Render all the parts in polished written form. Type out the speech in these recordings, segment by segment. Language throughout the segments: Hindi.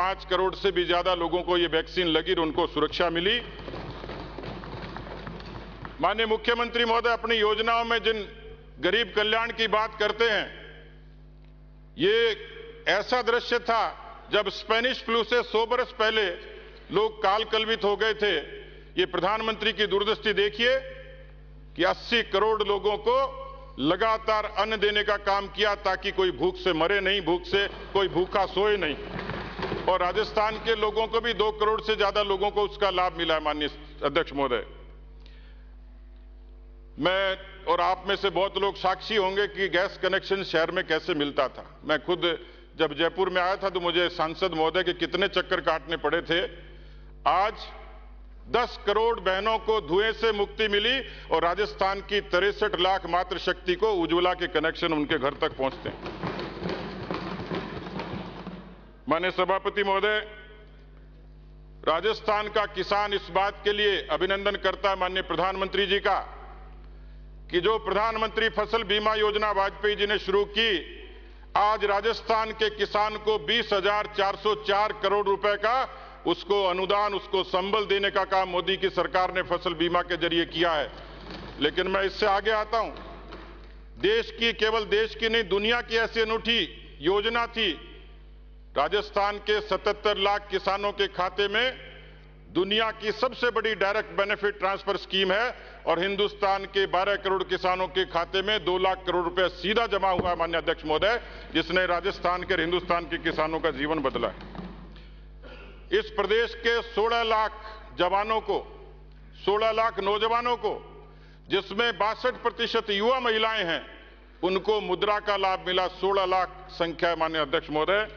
5 करोड़ से भी ज्यादा लोगों को ये वैक्सीन लगी और उनको सुरक्षा मिली। माननीय मुख्यमंत्री महोदय अपनी योजनाओं में जिन गरीब कल्याण की बात करते हैं, ये ऐसा दृश्य था जब स्पेनिश फ्लू से 100 बरस पहले लोग काल कलवित हो गए थे। ये प्रधानमंत्री की दूरदृष्टि देखिए कि 80 करोड़ लोगों को लगातार अन्न देने का काम किया ताकि कोई भूख से मरे नहीं, भूख से कोई भूखा सोए नहीं। और राजस्थान के लोगों को भी 2 करोड़ से ज्यादा लोगों को उसका लाभ मिला है। माननीय अध्यक्ष महोदय, मैं और आप में से बहुत लोग साक्षी होंगे कि गैस कनेक्शन शहर में कैसे मिलता था। मैं खुद जब जयपुर में आया था तो मुझे सांसद महोदय के कितने चक्कर काटने पड़े थे। आज 10 करोड़ बहनों को धुएं से मुक्ति मिली और राजस्थान की 63 लाख मातृशक्ति को उज्ज्वला के कनेक्शन उनके घर तक पहुंचते हैं। माननीय सभापति महोदय, राजस्थान का किसान इस बात के लिए अभिनंदन करता है माननीय प्रधानमंत्री जी का कि जो प्रधानमंत्री फसल बीमा योजना वाजपेयी जी ने शुरू की, आज राजस्थान के किसान को 20,404 करोड़ रुपए का उसको अनुदान, उसको संबल देने का काम मोदी की सरकार ने फसल बीमा के जरिए किया है। लेकिन मैं इससे आगे आता हूं, देश की, केवल देश की नहीं दुनिया की ऐसी अनूठी योजना थी। राजस्थान के 77 लाख किसानों के खाते में दुनिया की सबसे बड़ी डायरेक्ट बेनिफिट ट्रांसफर स्कीम है और हिंदुस्तान के 12 करोड़ किसानों के खाते में 2 लाख करोड़ रुपए सीधा जमा हुआ है माननीय अध्यक्ष महोदय, जिसने राजस्थान के, हिंदुस्तान के किसानों का जीवन बदला है। इस प्रदेश के 16 लाख जवानों को, 16 लाख नौजवानों को, जिसमें 62% युवा महिलाएं हैं, उनको मुद्रा का लाभ मिला। 16 लाख संख्या है माननीय अध्यक्ष महोदय।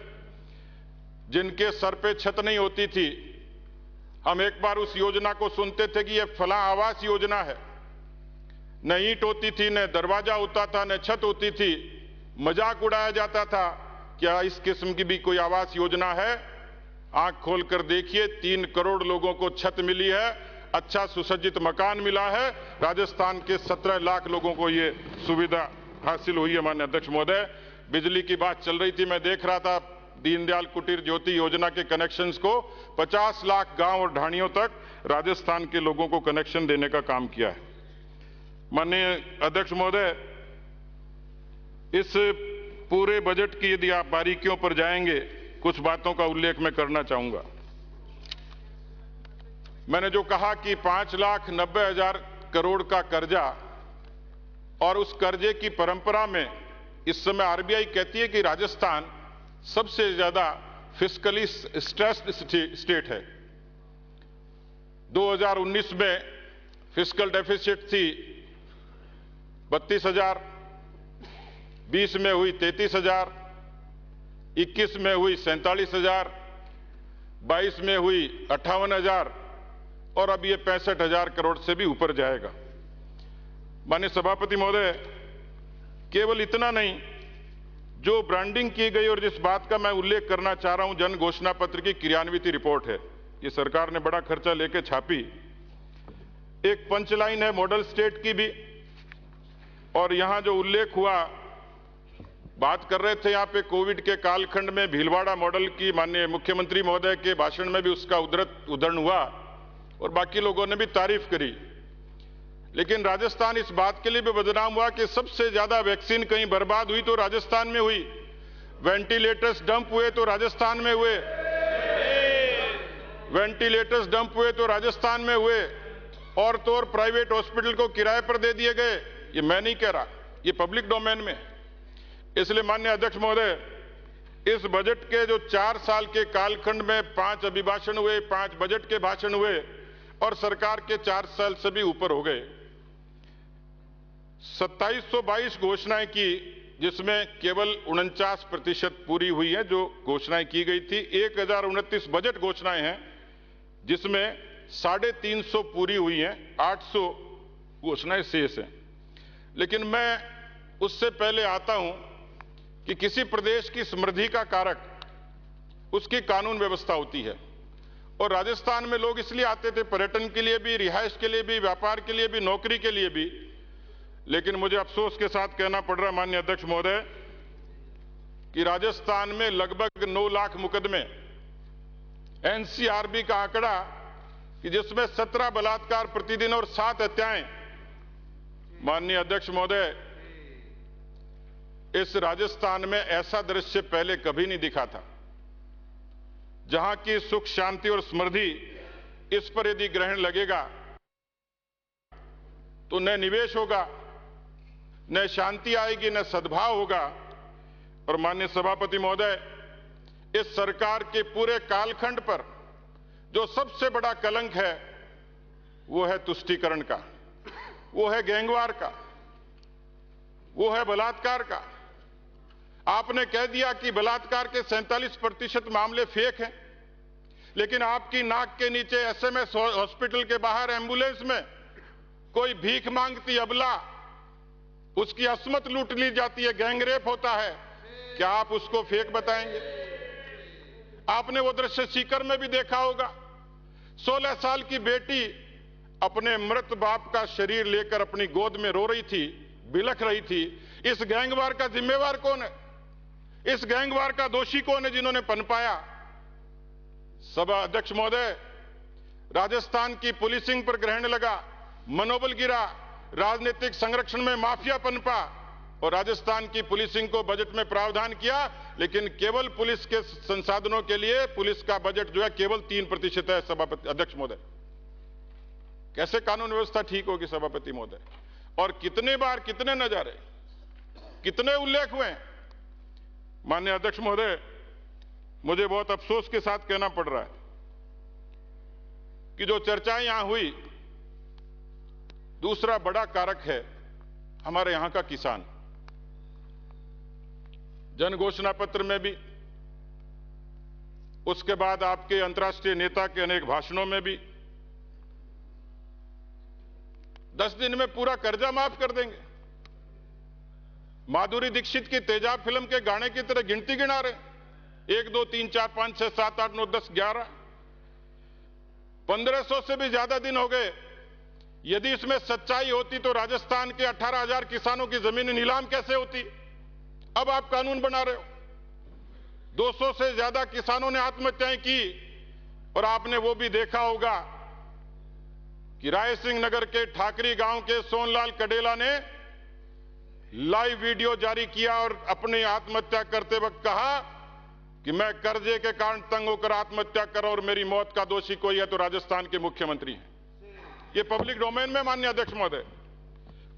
जिनके सर पे छत नहीं होती थी, हम एक बार उस योजना को सुनते थे कि यह फला आवास योजना है। न ईंट होती थी, न दरवाजा होता था, न छत होती थी। मजाक उड़ाया जाता था, क्या इस किस्म की भी कोई आवास योजना है? आंख खोलकर देखिए, 3 करोड़ लोगों को छत मिली है, अच्छा सुसज्जित मकान मिला है। राजस्थान के 17 लाख लोगों को यह सुविधा हासिल हुई है माननीय अध्यक्ष महोदय। बिजली की बात चल रही थी, मैं देख रहा था दीनदयाल कुटीर ज्योति योजना के कनेक्शंस को 50 लाख गांव और ढाणियों तक राजस्थान के लोगों को कनेक्शन देने का काम किया है। माननीय अध्यक्ष महोदय, इस पूरे बजट की यदि आप बारीकियों पर जाएंगे, कुछ बातों का उल्लेख मैं करना चाहूंगा। मैंने जो कहा कि 5,90,000 करोड़ का कर्जा और उस कर्जे की परंपरा में इस समय आरबीआई कहती है कि राजस्थान सबसे ज्यादा फिस्कली स्ट्रेस्ड स्टेट है। 2019 में फिस्कल डेफिसिट थी 32,000, 20 में हुई 33,000, 21 में हुई 47,000, 22 में हुई 58,000 और अब ये 65,000 करोड़ से भी ऊपर जाएगा। माननीय सभापति महोदय, केवल इतना नहीं, जो ब्रांडिंग की गई और जिस बात का मैं उल्लेख करना चाह रहा हूं, जन घोषणा पत्र की क्रियान्विति रिपोर्ट है। ये सरकार ने बड़ा खर्चा लेके छापी। एक पंचलाइन है मॉडल स्टेट की भी, और यहां जो उल्लेख हुआ, बात कर रहे थे यहां पे कोविड के कालखंड में भीलवाड़ा मॉडल की, माननीय मुख्यमंत्री महोदय के भाषण में भी उसका उद्धरण हुआ और बाकी लोगों ने भी तारीफ करी। लेकिन राजस्थान इस बात के लिए भी बदनाम हुआ कि सबसे ज्यादा वैक्सीन कहीं बर्बाद हुई तो राजस्थान में हुई, वेंटिलेटर्स डंप हुए तो राजस्थान में हुए, वेंटिलेटर्स डंप हुए तो राजस्थान में हुए, और तो और प्राइवेट हॉस्पिटल को किराए पर दे दिए गए। ये मैं नहीं कह रहा, ये पब्लिक डोमेन में। इसलिए माननीय अध्यक्ष महोदय, इस बजट के जो 4 साल के कालखंड में 5 अभिभाषण हुए, 5 बजट के भाषण हुए और सरकार के 4 साल से भी ऊपर हो गए। 2722 घोषणाएं की, जिसमें केवल 49% पूरी हुई है जो घोषणाएं की गई थी। 1029 बजट घोषणाएं हैं जिसमें 350 पूरी हुई हैं, 800 घोषणाएं शेष हैं। लेकिन मैं उससे पहले आता हूं कि किसी प्रदेश की समृद्धि का कारक उसकी कानून व्यवस्था होती है, और राजस्थान में लोग इसलिए आते थे, पर्यटन के लिए भी, रिहाइश के लिए भी, व्यापार के लिए भी, नौकरी के लिए भी। लेकिन मुझे अफसोस के साथ कहना पड़ रहा है माननीय अध्यक्ष महोदय कि राजस्थान में लगभग 9 लाख मुकदमे एनसीआरबी का आंकड़ा कि जिसमें 17 बलात्कार प्रतिदिन और 7 हत्याएं। माननीय अध्यक्ष महोदय, इस राजस्थान में ऐसा दृश्य पहले कभी नहीं दिखा था, जहां की सुख शांति और समृद्धि, इस पर यदि ग्रहण लगेगा तो न निवेश होगा, न शांति आएगी, न सद्भाव होगा। और माननीय सभापति महोदय, इस सरकार के पूरे कालखंड पर जो सबसे बड़ा कलंक है वो है तुष्टीकरण का, वो है गैंगवार का, वो है बलात्कार का। आपने कह दिया कि बलात्कार के 47% मामले फेक हैं, लेकिन आपकी नाक के नीचे एसएमएस हॉस्पिटल के बाहर एम्बुलेंस में कोई भीख मांगती अबला, उसकी अस्मत लूट ली जाती है, गैंगरेप होता है। क्या आप उसको फेक बताएंगे? आपने वो दृश्य सीकर में भी देखा होगा। 16 साल की बेटी अपने मृत बाप का शरीर लेकर अपनी गोद में रो रही थी, बिलख रही थी। इस गैंगवार का जिम्मेवार कौन है? इस गैंगवार का दोषी कौन है जिन्होंने पनपाया? सभा अध्यक्ष महोदय, राजस्थान की पुलिसिंग पर ग्रहण लगा, मनोबल गिरा, राजनीतिक संरक्षण में माफिया पनपा और राजस्थान की पुलिसिंग को बजट में प्रावधान किया, लेकिन केवल पुलिस के संसाधनों के लिए पुलिस का बजट जो है केवल 3% है। सभापति अध्यक्ष महोदय, कैसे कानून व्यवस्था ठीक होगी सभापति महोदय? और कितने बार, कितने नजारे, कितने उल्लेख हुए? माननीय अध्यक्ष महोदय, मुझे बहुत अफसोस के साथ कहना पड़ रहा है कि जो चर्चाएं यहां हुई, दूसरा बड़ा कारक है हमारे यहां का किसान। जन घोषणा पत्र में भी, उसके बाद आपके अंतर्राष्ट्रीय नेता के अनेक भाषणों में भी 10 दिन में पूरा कर्जा माफ कर देंगे। माधुरी दीक्षित की तेजाब फिल्म के गाने की तरह गिनती गिना रहे, 1 2 3 4 5 6 7 8 9 10 11, 1500 से भी ज्यादा दिन हो गए। यदि इसमें सच्चाई होती तो राजस्थान के 18,000 किसानों की जमीन नीलाम कैसे होती? अब आप कानून बना रहे हो। 200 से ज्यादा किसानों ने आत्महत्याएं की और आपने वो भी देखा होगा कि राय सिंह नगर के ठाकरी गांव के सोनलाल कडेला ने लाइव वीडियो जारी किया और अपनी आत्महत्या करते वक्त कहा कि मैं कर्जे के कारण तंग होकर आत्महत्या कर और मेरी मौत का दोषी कोई है तो राजस्थान के मुख्यमंत्री हैं। ये पब्लिक डोमेन में माननीय अध्यक्ष महोदय।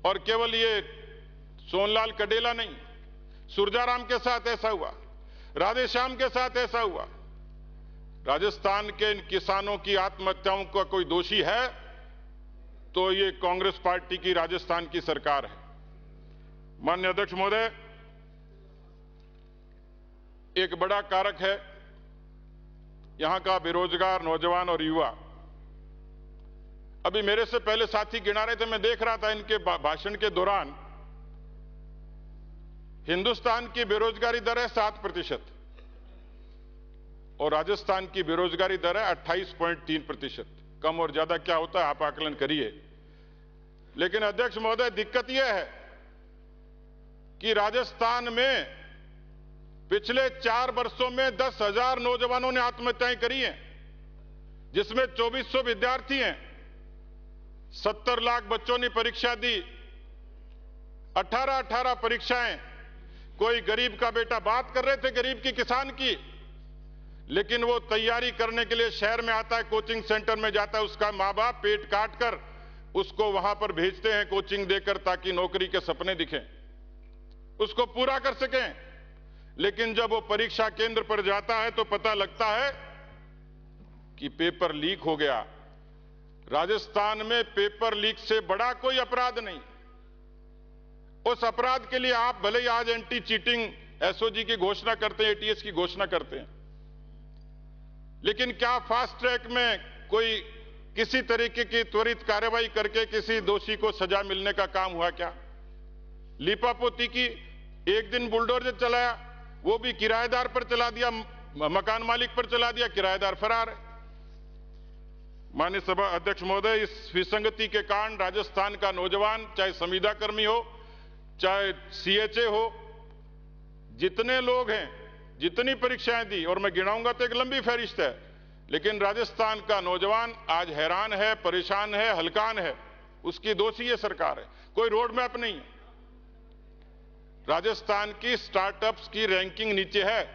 और केवल ये सोनलाल कडेला नहीं, सुरजाराम के साथ ऐसा हुआ, राधेश्याम के साथ ऐसा हुआ। राजस्थान के इन किसानों की आत्महत्याओं का कोई दोषी है तो ये कांग्रेस पार्टी की राजस्थान की सरकार है। माननीय अध्यक्ष महोदय, एक बड़ा कारक है यहां का बेरोजगार नौजवान और युवा। अभी मेरे से पहले साथी गिना रहे थे, मैं देख रहा था इनके भाषण के दौरान। हिंदुस्तान की बेरोजगारी दर है 7% और राजस्थान की बेरोजगारी दर है 28.3%। कम और ज्यादा क्या होता है आप आकलन करिए। लेकिन अध्यक्ष महोदय, दिक्कत यह है कि राजस्थान में पिछले 4 वर्षों में 10,000 नौजवानों ने आत्महत्याएं करी हैं, जिसमें 2400 विद्यार्थी हैं। 70 लाख बच्चों ने परीक्षा दी, 18 परीक्षाएं। कोई गरीब का बेटा, बात कर रहे थे गरीब की, किसान की, लेकिन वो तैयारी करने के लिए शहर में आता है, कोचिंग सेंटर में जाता है, उसका मां बाप पेट काट कर उसको वहां पर भेजते हैं कोचिंग देकर, ताकि नौकरी के सपने दिखें, उसको पूरा कर सकें। लेकिन जब वो परीक्षा केंद्र पर जाता है तो पता लगता है कि पेपर लीक हो गया। राजस्थान में पेपर लीक से बड़ा कोई अपराध नहीं। उस अपराध के लिए आप भले ही आज एंटी चीटिंग एसओजी की घोषणा करते हैं, एटीएस की घोषणा करते हैं, लेकिन क्या फास्ट ट्रैक में कोई किसी तरीके की त्वरित कार्रवाई करके किसी दोषी को सजा मिलने का काम हुआ क्या? लीपापोती की एक दिन बुलडोजर चलाया, वो भी किराएदार पर चला दिया, मकान मालिक पर चला दिया, किराएदार फरार है। माननीय सभा अध्यक्ष महोदय, इस विसंगति के कारण राजस्थान का नौजवान, चाहे संविदा कर्मी हो, चाहे सीएचए हो, जितने लोग हैं, जितनी परीक्षाएं दी, और मैं गिनाऊंगा तो एक लंबी फहरिस्त है, लेकिन राजस्थान का नौजवान आज हैरान है, परेशान है, हलकान है। उसकी दोषी ये सरकार है। कोई रोड मैप नहीं है। राजस्थान की स्टार्टअप्स की रैंकिंग नीचे है,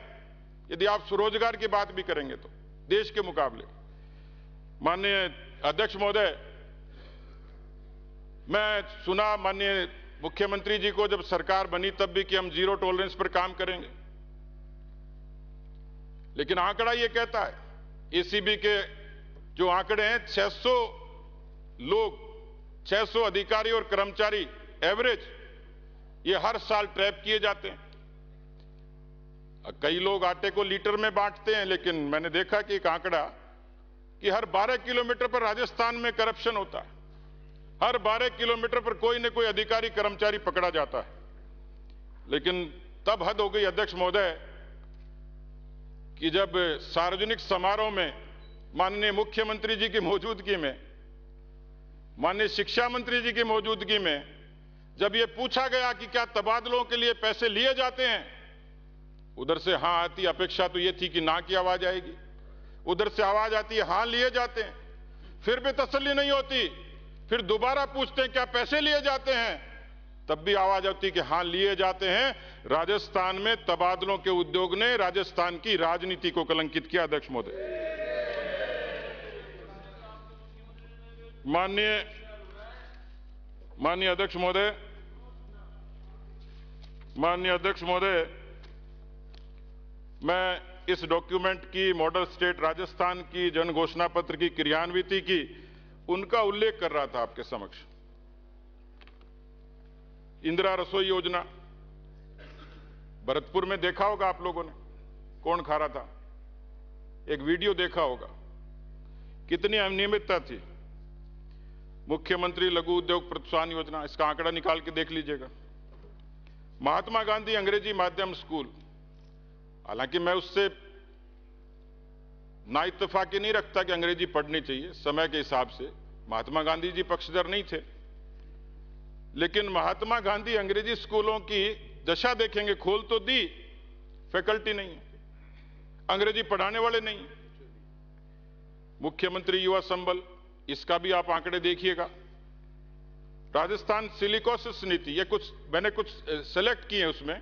यदि आप स्वरोजगार की बात भी करेंगे तो देश के मुकाबले। माननीय अध्यक्ष महोदय, मैं सुना माननीय मुख्यमंत्री जी को जब सरकार बनी तब भी कि हम जीरो टॉलरेंस पर काम करेंगे, लेकिन आंकड़ा ये कहता है, एसीबी के जो आंकड़े हैं, 600 लोग, 600 अधिकारी और कर्मचारी एवरेज ये हर साल ट्रैप किए जाते हैं। कई लोग आटे को लीटर में बांटते हैं, लेकिन मैंने देखा कि एक आंकड़ा कि हर 12 किलोमीटर पर राजस्थान में करप्शन होता है। हर 12 किलोमीटर पर कोई न कोई अधिकारी कर्मचारी पकड़ा जाता है। लेकिन तब हद हो गई अध्यक्ष महोदय कि जब सार्वजनिक समारोह में माननीय मुख्यमंत्री जी की मौजूदगी में, माननीय शिक्षा मंत्री जी की मौजूदगी में जब यह पूछा गया कि क्या तबादलों के लिए पैसे लिए जाते हैं, उधर से हां आती, अपेक्षा तो यह थी कि ना की आवाज आएगी। उधर से आवाज आती है हां लिए जाते हैं, फिर भी तसल्ली नहीं होती, फिर दोबारा पूछते हैं क्या पैसे लिए जाते हैं, तब भी आवाज आती कि हां लिए जाते हैं। राजस्थान में तबादलों के उद्योग ने राजस्थान की राजनीति को कलंकित किया। अध्यक्ष महोदय, माननीय अध्यक्ष महोदय, मैं इस डॉक्यूमेंट की, मॉडल स्टेट राजस्थान की जन घोषणा पत्र की क्रियान्विति की, उनका उल्लेख कर रहा था आपके समक्ष। इंदिरा रसोई योजना भरतपुर में देखा होगा आप लोगों ने, कौन खा रहा था, एक वीडियो देखा होगा, कितनी अनियमितता थी। मुख्यमंत्री लघु उद्योग प्रोत्साहन योजना, इसका आंकड़ा निकाल के देख लीजिएगा। महात्मा गांधी अंग्रेजी माध्यम स्कूल, हालांकि मैं उससे ना इत्तेफाकी नहीं रखता कि अंग्रेजी पढ़नी चाहिए, समय के हिसाब से महात्मा गांधी जी पक्षधर नहीं थे, लेकिन महात्मा गांधी अंग्रेजी स्कूलों की दशा देखेंगे, खोल तो दी, फैकल्टी नहीं है, अंग्रेजी पढ़ाने वाले नहीं है। मुख्यमंत्री युवा संबल, इसका भी आप आंकड़े देखिएगा। राजस्थान सिलिकोसिस नीति, ये मैंने कुछ सेलेक्ट किए हैं, उसमें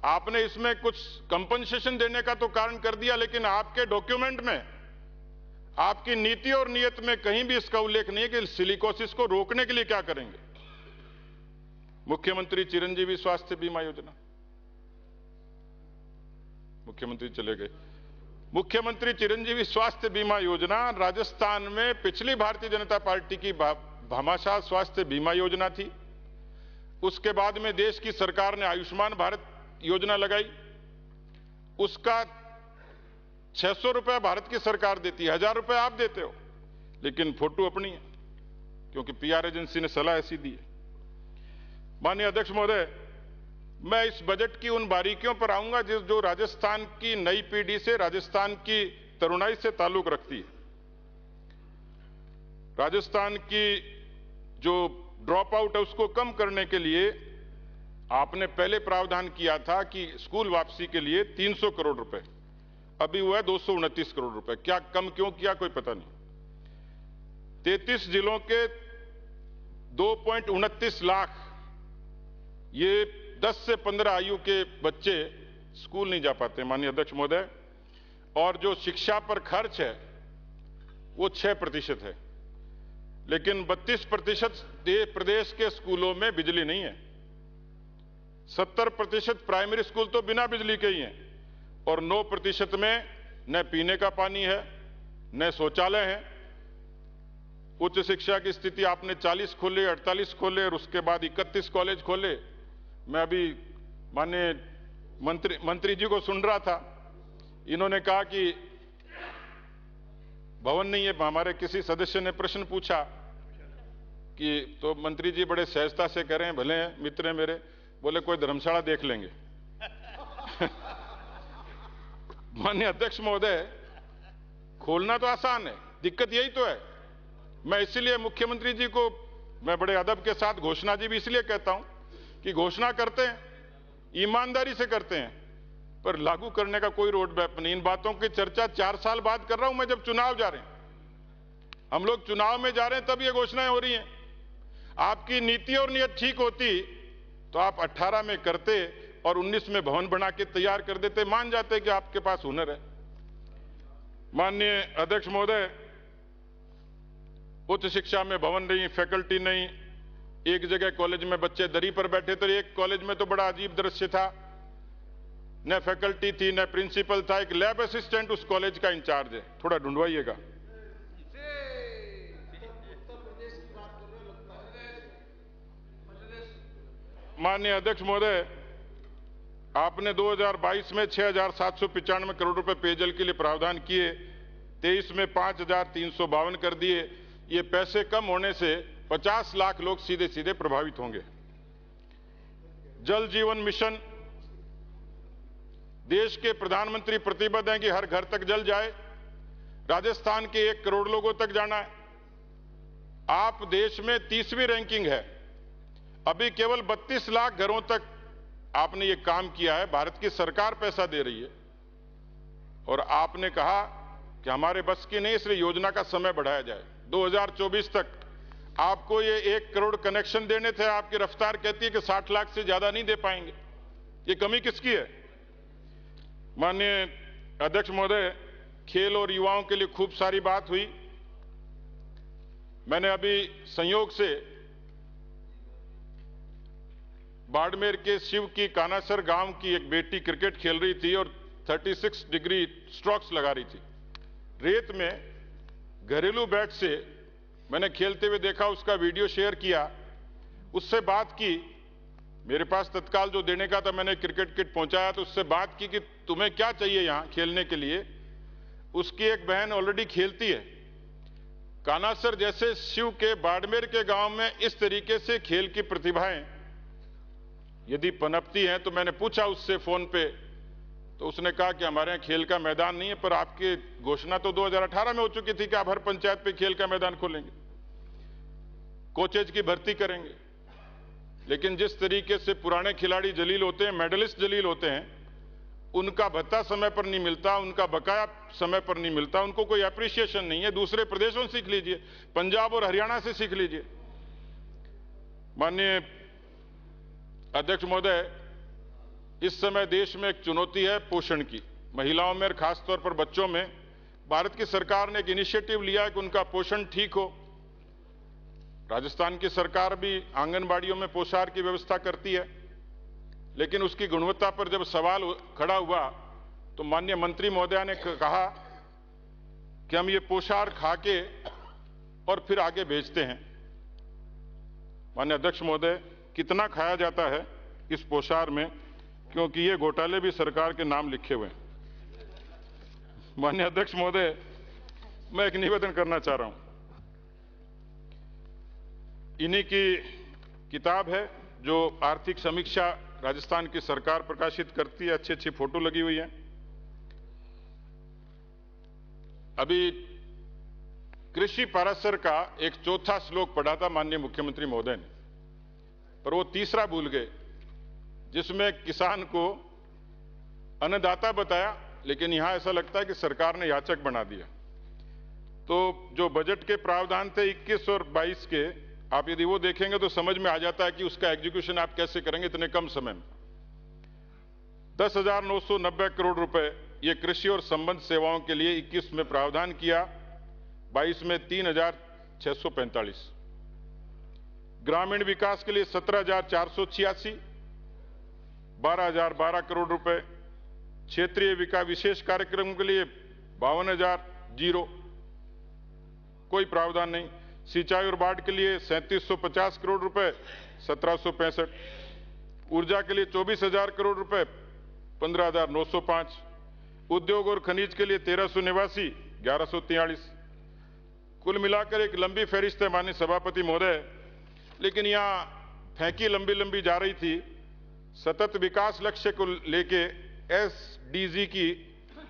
आपने इसमें कुछ कंपनसेशन देने का तो कारण कर दिया, लेकिन आपके डॉक्यूमेंट में, आपकी नीति और नियत में कहीं भी इसका उल्लेख नहीं है कि सिलिकोसिस को रोकने के लिए क्या करेंगे। मुख्यमंत्री चिरंजीवी स्वास्थ्य बीमा योजना, मुख्यमंत्री चले गए। मुख्यमंत्री चिरंजीवी स्वास्थ्य बीमा योजना राजस्थान में पिछली भारतीय जनता पार्टी की भामाशाह स्वास्थ्य बीमा योजना थी। उसके बाद में देश की सरकार ने आयुष्मान भारत योजना लगाई, उसका 600 रुपए भारत की सरकार देती है, 1000 रुपए आप देते हो, लेकिन फोटो अपनी है, क्योंकि पीआर एजेंसी ने सलाह ऐसी दी है। माननीय अध्यक्ष महोदय, मैं इस बजट की उन बारीकियों पर आऊंगा जो राजस्थान की नई पीढ़ी से, राजस्थान की तरुणाई से ताल्लुक रखती है। राजस्थान की जो ड्रॉप आउट है उसको कम करने के लिए आपने पहले प्रावधान किया था कि स्कूल वापसी के लिए 300 करोड़ रुपए, अभी हुआ है 229 करोड़ रुपए। क्या कम क्यों किया कोई पता नहीं। 33 जिलों के 2.29 लाख ये 10 से 15 आयु के बच्चे स्कूल नहीं जा पाते माननीय अध्यक्ष महोदय, और जो शिक्षा पर खर्च है वो 6% है, लेकिन 32% प्रदेश के स्कूलों में बिजली नहीं है। 70% प्राइमरी स्कूल तो बिना बिजली के ही हैं, और 9% में न पीने का पानी है न शौचालय है। उच्च शिक्षा की स्थिति आपने 40 खोले, 48 खोले, और उसके बाद 31 कॉलेज खोले। मैं अभी माननीय मंत्री जी को सुन रहा था, इन्होंने कहा कि भवन नहीं है। हमारे किसी सदस्य ने प्रश्न पूछा कि, तो मंत्री जी बड़े सहजता से कह रहे हैं, भले हैं, मित्र हैं मेरे, बोले कोई धर्मशाला देख लेंगे। माननीय अध्यक्ष महोदय, खोलना तो आसान है, दिक्कत यही तो है। मैं इसीलिए मुख्यमंत्री जी को मैं बड़े अदब के साथ घोषणा जी भी इसलिए कहता हूं कि घोषणा करते हैं, ईमानदारी से करते हैं, पर लागू करने का कोई रोड मैप नहीं। इन बातों की चर्चा 4 साल बाद कर रहा हूं मैं, जब चुनाव जा रहे हैं, हम लोग चुनाव में जा रहे हैं, तब ये घोषणाएं हो रही हैं। आपकी नीति और नियत ठीक होती तो आप 18 में करते और 19 में भवन बना के तैयार कर देते, मान जाते कि आपके पास हुनर है। माननीय अध्यक्ष महोदय, उच्च शिक्षा में भवन नहीं, फैकल्टी नहीं, एक जगह कॉलेज में बच्चे दरी पर बैठे थे। एक कॉलेज में तो बड़ा अजीब दृश्य था, न फैकल्टी थी न प्रिंसिपल था, एक लैब असिस्टेंट उस कॉलेज का इंचार्ज है। थोड़ा ढूंढवाइएगा। माननीय अध्यक्छ महोदय, आपने 2022 में 6,795 करोड़ रुपए पेयजल के लिए प्रावधान किए, 23 में 5,352 कर दिए। ये पैसे कम होने से 50 लाख लोग सीधे सीधे प्रभावित होंगे। जल जीवन मिशन, देश के प्रधानमंत्री प्रतिबद्ध हैं कि हर घर तक जल जाए। राजस्थान के 1 करोड़ लोगों तक जाना है। आप देश में 30वीं रैंकिंग है। अभी केवल 32 लाख घरों तक आपने ये काम किया है। भारत की सरकार पैसा दे रही है और आपने कहा कि हमारे बस की नहीं, इसलिए योजना का समय बढ़ाया जाए। 2024 तक आपको ये 1 करोड़ कनेक्शन देने थे। आपकी रफ्तार कहती है कि 60 लाख से ज्यादा नहीं दे पाएंगे। ये कमी किसकी है? माननीय अध्यक्ष महोदय, खेल और युवाओं के लिए खूब सारी बात हुई। मैंने अभी संयोग से बाड़मेर के शिव की कानासर गांव की एक बेटी क्रिकेट खेल रही थी और 36 डिग्री स्ट्रोक्स लगा रही थी। रेत में घरेलू बैट से मैंने खेलते हुए देखा, उसका वीडियो शेयर किया, उससे बात की। मेरे पास तत्काल जो देने का था, मैंने क्रिकेट किट पहुंचाया, तो उससे बात की कि तुम्हें क्या चाहिए यहां खेलने के लिए। उसकी एक बहन ऑलरेडी खेलती है। कानासर जैसे शिव के बाड़मेर के गांव में इस तरीके से खेल की प्रतिभाएं यदि पनपती हैं, तो मैंने पूछा उससे फोन पे, तो उसने कहा कि हमारे यहाँ खेल का मैदान नहीं है, पर आपकी घोषणा तो 2018 में हो चुकी थी कि आप हर पंचायत पे खेल का मैदान खोलेंगे, कोचेज की भर्ती करेंगे। लेकिन जिस तरीके से पुराने खिलाड़ी जलील होते हैं, मेडलिस्ट जलील होते हैं, उनका भत्ता समय पर नहीं मिलता, उनका बकाया समय पर नहीं मिलता, उनको कोई एप्रिसिएशन नहीं है। दूसरे प्रदेशों से सीख लीजिए, पंजाब और हरियाणा से सीख लीजिए। माननीय अध्यक्ष महोदय, इस समय देश में एक चुनौती है पोषण की। महिलाओं में और खासतौर पर बच्चों में भारत की सरकार ने एक इनिशिएटिव लिया है कि उनका पोषण ठीक हो। राजस्थान की सरकार भी आंगनबाड़ियों में पोषाहार की व्यवस्था करती है, लेकिन उसकी गुणवत्ता पर जब सवाल खड़ा हुआ तो माननीय मंत्री महोदया ने कहा कि हम ये पोषाहार खाके और फिर आगे भेजते हैं। माननीय अध्यक्ष महोदय, कितना खाया जाता है इस पोषाहार में, क्योंकि ये घोटाले भी सरकार के नाम लिखे हुए हैं। माननीय अध्यक्ष महोदय, मैं एक निवेदन करना चाह रहा हूं। इन्हीं की किताब है जो आर्थिक समीक्षा राजस्थान की सरकार प्रकाशित करती है, अच्छी अच्छी फोटो लगी हुई है। अभी कृषि पाराशर का एक चौथा श्लोक पढ़ा था माननीय मुख्यमंत्री महोदय ने, पर वो तीसरा भूल गए, जिसमें किसान को अन्नदाता बताया, लेकिन यहां ऐसा लगता है कि सरकार ने याचक बना दिया। तो जो बजट के प्रावधान थे 21 और 22 के, आप यदि वो देखेंगे तो समझ में आ जाता है कि उसका एग्जीक्यूशन आप कैसे करेंगे इतने कम समय में। 10,990 करोड़ रुपए ये कृषि और संबद्ध सेवाओं के लिए 21 में प्रावधान किया, 22 में 3,645। ग्रामीण विकास के लिए 17,486, 12,012 करोड़ रुपए। क्षेत्रीय विकास विशेष कार्यक्रम के लिए 52,000, कोई प्रावधान नहीं। सिंचाई और बाढ़ के लिए 3,750 करोड़ रुपए, 1,765। ऊर्जा के लिए 24,000 करोड़ रुपए, 15,905। उद्योग और खनिज के लिए 1,389, 1,143। कुल मिलाकर एक लंबी फहरिस्त है माननीय सभापति महोदय, लेकिन यहां फेंकी लंबी लंबी जा रही थी। सतत विकास लक्ष्य को लेके SDG की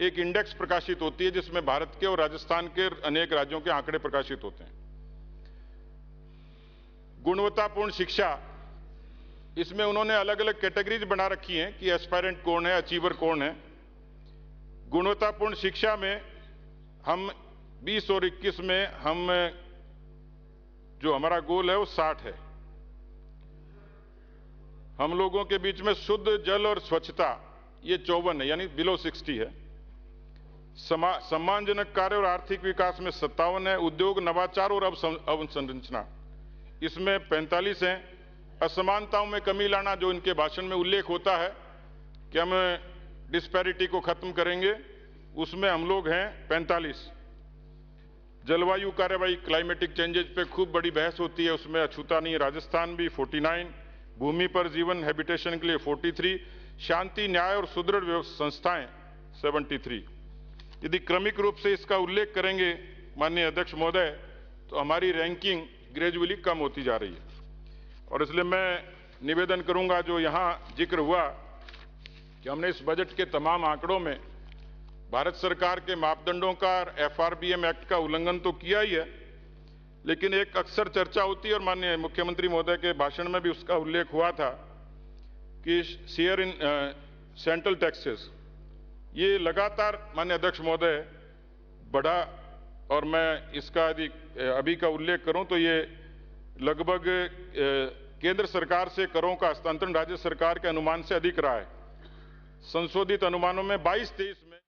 एक इंडेक्स प्रकाशित होती है, जिसमें भारत के और राजस्थान के अनेक राज्यों के आंकड़े प्रकाशित होते हैं। गुणवत्तापूर्ण शिक्षा, इसमें उन्होंने अलग अलग कैटेगरीज बना रखी हैं कि एस्पायरेंट कौन है, अचीवर कौन है। गुणवत्तापूर्ण शिक्षा में हम 20 और 21 में हम जो हमारा गोल है वो 60 है। हम लोगों के बीच में शुद्ध जल और स्वच्छता ये 54 है, यानी बिलो 60 है। सम्मानजनक कार्य और आर्थिक विकास में 57 है। उद्योग, नवाचार और अवसंरचना इसमें 45 है। असमानताओं में कमी लाना, जो इनके भाषण में उल्लेख होता है कि हम डिस्पैरिटी को खत्म करेंगे, उसमें हम लोग हैं 45। जलवायु कार्यवाही, क्लाइमेटिक चेंजेज पे खूब बड़ी बहस होती है, उसमें अछूता नहीं, राजस्थान भी 49। भूमि पर जीवन, हैबिटेशन के लिए 43। शांति, न्याय और सुदृढ़ संस्थाएं 73। यदि क्रमिक रूप से इसका उल्लेख करेंगे माननीय अध्यक्ष महोदय, तो हमारी रैंकिंग ग्रेजुअली कम होती जा रही है। और इसलिए मैं निवेदन करूंगा, जो यहां जिक्र हुआ कि हमने इस बजट के तमाम आंकड़ों में भारत सरकार के मापदंडों का, FRBM एक्ट का उल्लंघन तो किया ही है, लेकिन एक अक्सर चर्चा होती है और माननीय मुख्यमंत्री महोदय के भाषण में भी उसका उल्लेख हुआ था कि शेयर इन सेंट्रल टैक्सेस ये लगातार माननीय अध्यक्ष महोदय बढ़ा, और मैं इसका यदि अभी का उल्लेख करूं तो ये लगभग केंद्र सरकार से करों का हस्तांतरण राज्य सरकार के अनुमान से अधिक रहा है। संशोधित अनुमानों में 22-23 में